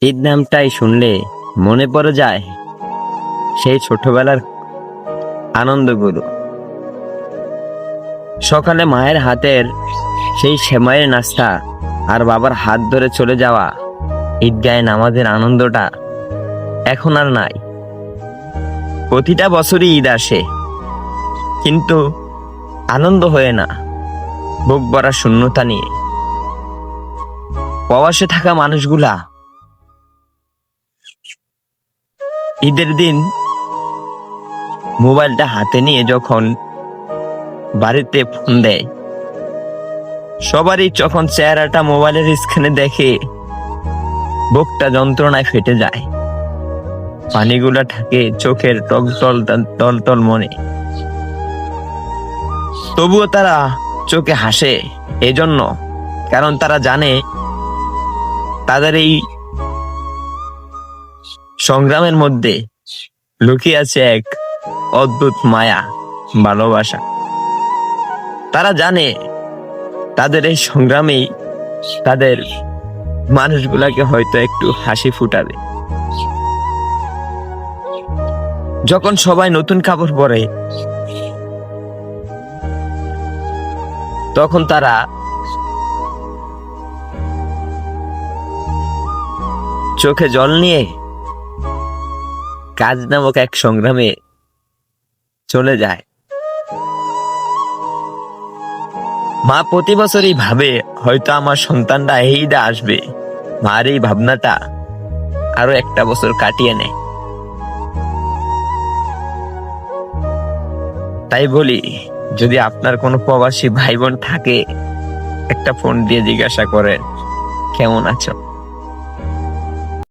ঈদ নামটাই শুনলে মনে পড়ে যায় সেই ছোটবেলার আনন্দগুলো। সকালে মায়ের হাতের সেই সেমাইয়ের নাস্তা আর বাবার হাত ধরে চলে যাওয়া ঈদগাহে নামাজের আনন্দটা এখন আর নাই। প্রতিটা বছরই ঈদ আসে, কিন্তু আনন্দ হয়ে না, বুক ভরা শূন্যতা নিয়ে। প্রবাসে থাকা মানুষগুলা ঈদের দিন মোবাইলটা হাতে নিয়ে যখন বাড়িতে ফোন দেয়, সবারই যখন চেহারাটা মোবাইলের স্ক্রিনে দেখে বুকটা যন্ত্রণায় ফেটে যায়, পানিগুলা থাকে চোখের টল মনে। তবুও তারা চোখে হাসে, এজন্য কারণ তারা জানে তাদের এই সংগ্রামের মধ্যে লুকিয়ে আছে এক অদ্ভুত মায়া, ভালোবাসা। তারা জানে তাদের এই সংগ্রামেই তাদের মানুষগুলাকে হয়তো একটু হাসি ফুটাবে। যখন সবাই নতুন কাপড় পরে, তখন তারা চোখে জল নিয়ে কাজ নামক এক সংগ্রামে চলে যায়। মা প্রতি বছরই ভাবে হয়তো আমার সন্তানটা এই ঈদে আসবে। মার এই ভাবনাটা আরো একটা বছর কাটিয়ে নেয়। তাই বলি, যদি আপনার কোনো প্রবাসী ভাই বোন থাকে, একটা ফোন দিয়ে জিজ্ঞাসা করেন কেমন আছো।